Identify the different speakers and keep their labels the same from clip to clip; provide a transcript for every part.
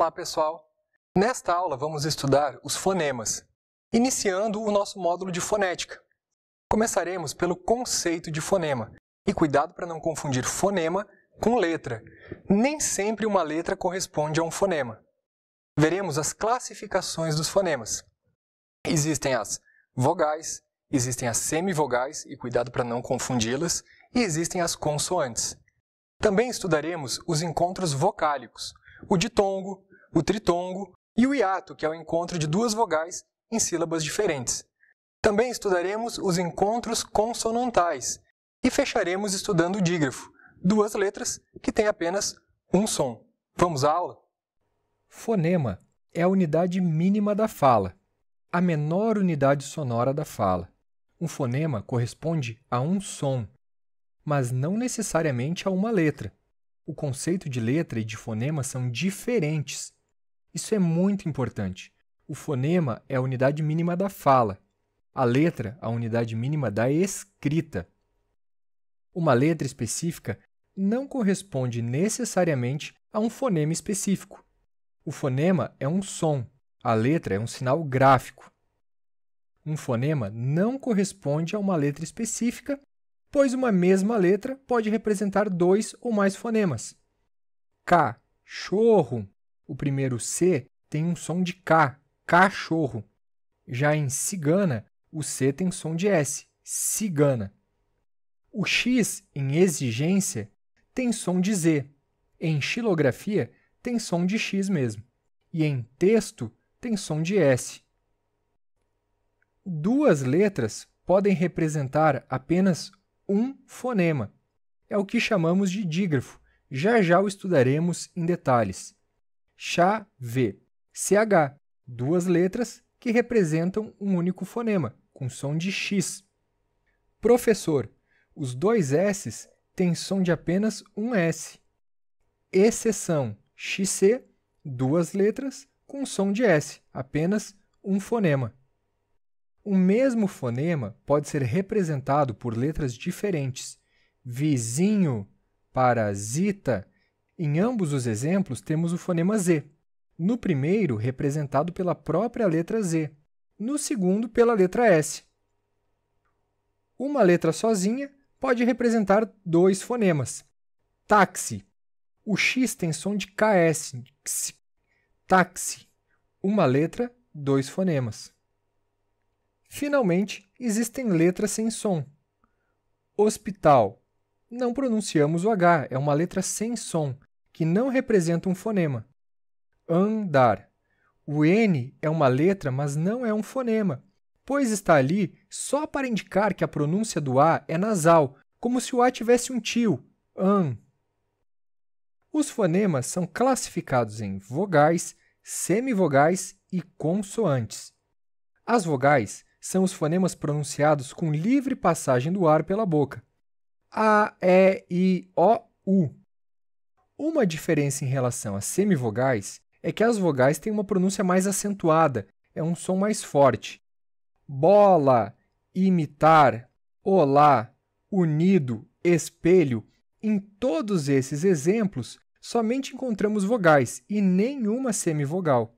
Speaker 1: Olá, pessoal! Nesta aula vamos estudar os fonemas, iniciando o nosso módulo de fonética. Começaremos pelo conceito de fonema. E cuidado para não confundir fonema com letra. Nem sempre uma letra corresponde a um fonema. Veremos as classificações dos fonemas. Existem as vogais, existem as semivogais, e cuidado para não confundi-las, e existem as consoantes. Também estudaremos os encontros vocálicos, o ditongo, o tritongo e o hiato, que é o encontro de duas vogais em sílabas diferentes. Também estudaremos os encontros consonantais e fecharemos estudando o dígrafo, duas letras que têm apenas um som. Vamos à aula?
Speaker 2: Fonema é a unidade mínima da fala, a menor unidade sonora da fala. Um fonema corresponde a um som, mas não necessariamente a uma letra. O conceito de letra e de fonema são diferentes. Isso é muito importante. O fonema é a unidade mínima da fala, a letra a unidade mínima da escrita. Uma letra específica não corresponde necessariamente a um fonema específico. O fonema é um som, a letra é um sinal gráfico. Um fonema não corresponde a uma letra específica, pois uma mesma letra pode representar dois ou mais fonemas. Cachorro. O primeiro C tem um som de K, cachorro. Já em cigana, o C tem som de S, cigana. O X, em exigência, tem som de Z. Em xilografia, tem som de X mesmo. E em texto, tem som de S. Duas letras podem representar apenas um fonema. É o que chamamos de dígrafo. Já o estudaremos em detalhes. Chave, CH, duas letras que representam um único fonema, com som de X. Professor, os dois S's têm som de apenas um S. Exceção, XC, duas letras com som de S, apenas um fonema. O mesmo fonema pode ser representado por letras diferentes. Vizinho, parasita. Em ambos os exemplos, temos o fonema Z. No primeiro, representado pela própria letra Z. No segundo, pela letra S. Uma letra sozinha pode representar dois fonemas. Táxi. O X tem som de KS. Táxi. Uma letra, dois fonemas. Finalmente, existem letras sem som. Hospital. Não pronunciamos o H, é uma letra sem som, que não representa um fonema. Andar. O N é uma letra, mas não é um fonema, pois está ali só para indicar que a pronúncia do A é nasal, como se o A tivesse um tio, an. Os fonemas são classificados em vogais, semivogais e consoantes. As vogais são os fonemas pronunciados com livre passagem do ar pela boca. A, E, I, O, U. Uma diferença em relação às semivogais é que as vogais têm uma pronúncia mais acentuada, é um som mais forte. Bola, imitar, olá, unido, espelho. Em todos esses exemplos, somente encontramos vogais e nenhuma semivogal.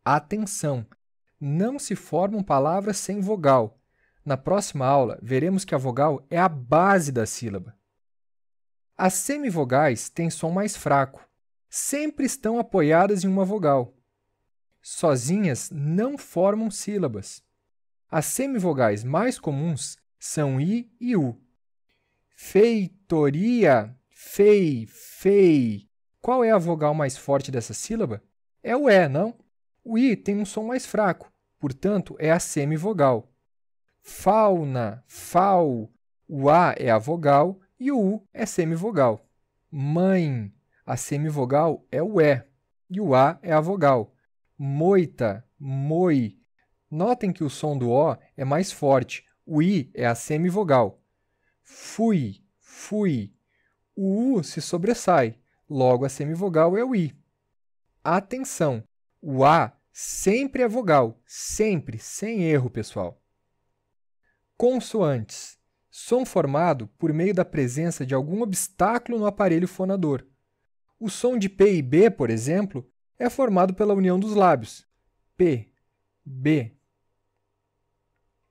Speaker 2: Atenção! Não se formam palavras sem vogal. Na próxima aula, veremos que a vogal é a base da sílaba. As semivogais têm som mais fraco. Sempre estão apoiadas em uma vogal. Sozinhas não formam sílabas. As semivogais mais comuns são I e U. Feitoria, fei. Qual é a vogal mais forte dessa sílaba? É o E, não? O I tem um som mais fraco, portanto, é a semivogal. Fauna, fau. O A é a vogal e o U é semivogal. Mãe. A semivogal é o E e o A é a vogal. Moita, moi. Notem que o som do O é mais forte. O I é a semivogal. Fui. O U se sobressai, logo a semivogal é o I. Atenção! O A sempre é vogal, sempre, sem erro, pessoal. Consoantes. Som formado por meio da presença de algum obstáculo no aparelho fonador. O som de P e B, por exemplo, é formado pela união dos lábios, P, B.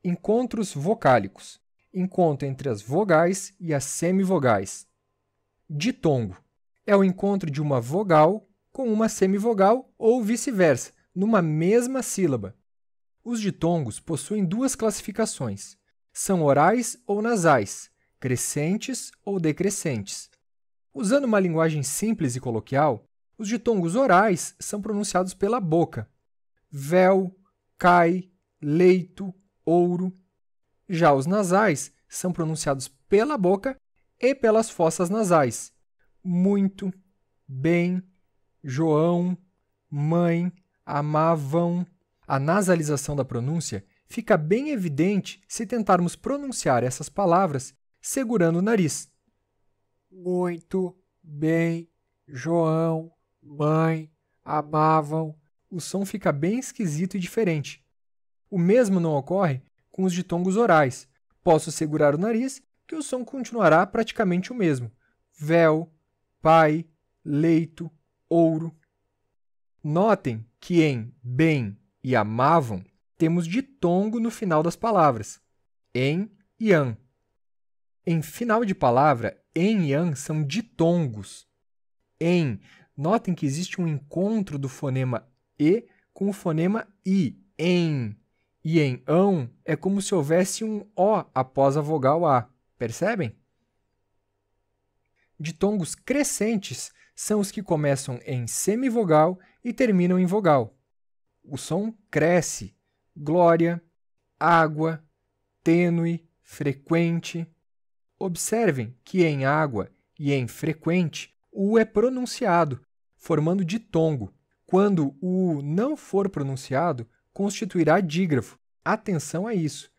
Speaker 2: Encontros vocálicos, encontro entre as vogais e as semivogais. Ditongo é o encontro de uma vogal com uma semivogal ou vice-versa, numa mesma sílaba. Os ditongos possuem duas classificações. São orais ou nasais, crescentes ou decrescentes. Usando uma linguagem simples e coloquial, os ditongos orais são pronunciados pela boca. Véu, cai, leito, ouro. Já os nasais são pronunciados pela boca e pelas fossas nasais. Muito, bem, João, mãe, amavam. A nasalização da pronúncia fica bem evidente se tentarmos pronunciar essas palavras segurando o nariz. Muito, bem, João, mãe, amavam. O som fica bem esquisito e diferente. O mesmo não ocorre com os ditongos orais. Posso segurar o nariz que o som continuará praticamente o mesmo. Véu, pai, leito, ouro. Notem que em bem e amavam temos ditongo no final das palavras, em e an. Em final de palavra, em e an são ditongos. Em, notem que existe um encontro do fonema e com o fonema i, em. E em ão é como se houvesse um o após a vogal a. Percebem? Ditongos crescentes são os que começam em semivogal e terminam em vogal. O som cresce, glória, água, tênue, frequente. Observem que em água e em frequente o U é pronunciado, formando ditongo. Quando o U não for pronunciado, constituirá dígrafo. Atenção a isso.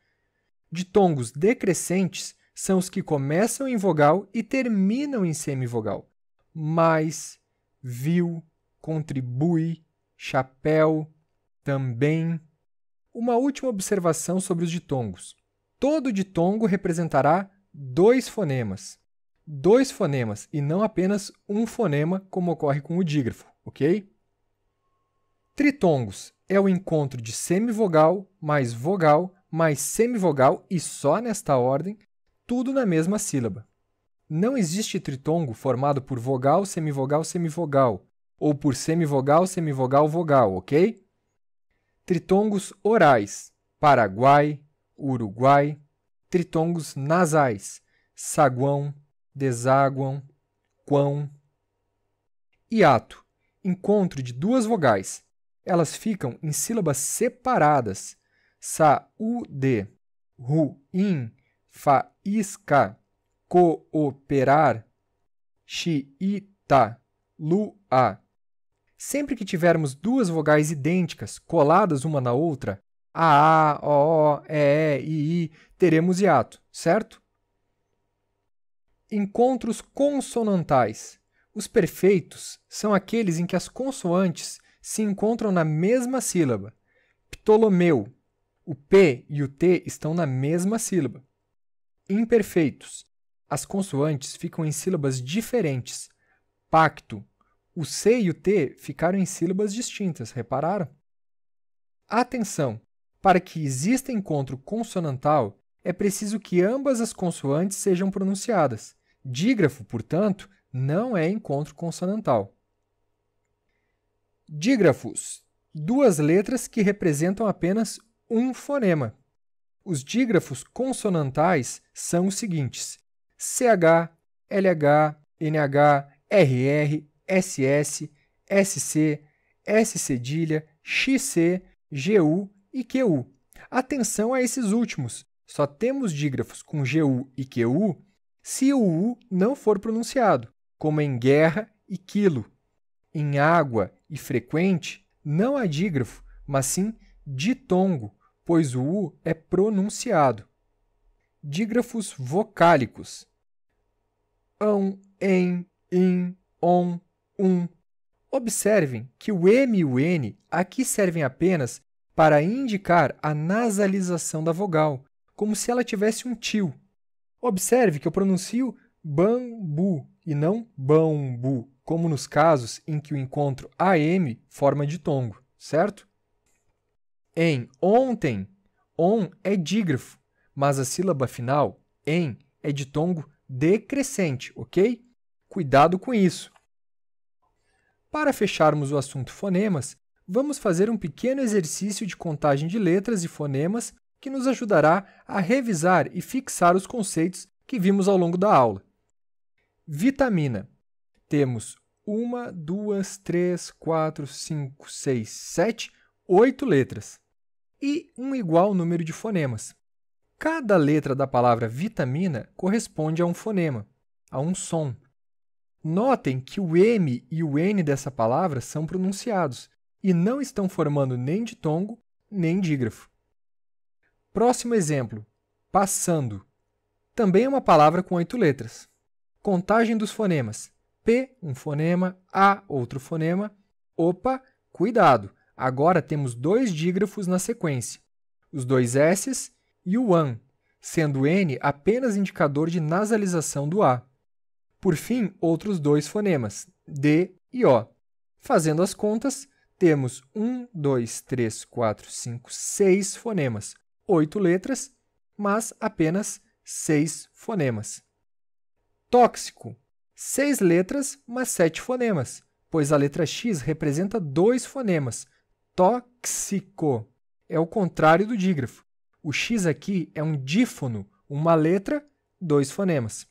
Speaker 2: Ditongos decrescentes são os que começam em vogal e terminam em semivogal. Mais, viu, contribui, chapéu, também. Uma última observação sobre os ditongos. Todo ditongo representará dois fonemas. Dois fonemas e não apenas um fonema, como ocorre com o dígrafo, ok? Tritongos é o encontro de semivogal mais semivogal e só nesta ordem, tudo na mesma sílaba. Não existe tritongo formado por vogal, semivogal, ou por semivogal, vogal, ok? Tritongos orais, Paraguai, Uruguai. Tritongos nasais, saguão, desaguam, quão. Hiato, encontro de duas vogais. Elas ficam em sílabas separadas. Saúde, ruim, faísca, cooperar, xiita, lua. Sempre que tivermos duas vogais idênticas, coladas uma na outra, a, o, i, teremos hiato, certo? Encontros consonantais. Os perfeitos são aqueles em que as consoantes se encontram na mesma sílaba. Ptolomeu. O P e o T estão na mesma sílaba. Imperfeitos. As consoantes ficam em sílabas diferentes. Pacto. O C e o T ficaram em sílabas distintas, repararam? Atenção! Para que exista encontro consonantal, é preciso que ambas as consoantes sejam pronunciadas. Dígrafo, portanto, não é encontro consonantal. Dígrafos. Duas letras que representam apenas um fonema. Os dígrafos consonantais são os seguintes: CH, LH, NH, RR, SS, SC, S cedilha, XC, GU e QU. Atenção a esses últimos. Só temos dígrafos com GU e QU se o U não for pronunciado, como em guerra e quilo. Em água e frequente, não há dígrafo, mas sim ditongo, pois o U é pronunciado. Dígrafos vocálicos. Ão, em, in, on, Observem que o M e o N aqui servem apenas para indicar a nasalização da vogal, como se ela tivesse um tio. Observe que eu pronuncio bambu e não bambu. como nos casos em que o encontro AM forma ditongo, certo? Em ontem, on é dígrafo, mas a sílaba final, em, é ditongo decrescente, ok? Cuidado com isso! Para fecharmos o assunto fonemas, vamos fazer um pequeno exercício de contagem de letras e fonemas que nos ajudará a revisar e fixar os conceitos que vimos ao longo da aula. Vitamina. Temos 1, 2, 3, 4, 5, 6, 7, 8 letras e um igual número de fonemas. Cada letra da palavra vitamina corresponde a um fonema, a um som. Notem que o M e o N dessa palavra são pronunciados e não estão formando nem ditongo nem dígrafo. Próximo exemplo, passando. Também é uma palavra com 8 letras. Contagem dos fonemas. P, um fonema, A, outro fonema. Opa, cuidado! Agora temos 2 dígrafos na sequência, os 2 S's e o AN, sendo o N apenas indicador de nasalização do A. Por fim, outros 2 fonemas, D e O. Fazendo as contas, temos 1, 2, 3, 4, 5, 6 fonemas, 8 letras, mas apenas 6 fonemas. Tóxico. 6 letras, mas 7 fonemas, pois a letra X representa 2 fonemas. Tóxico. É o contrário do dígrafo. O X aqui é um dífono, uma letra, 2 fonemas.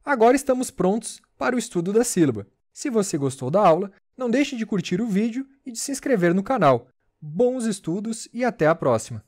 Speaker 2: Agora estamos prontos para o estudo da sílaba. Se você gostou da aula, não deixe de curtir o vídeo e de se inscrever no canal. Bons estudos e até a próxima!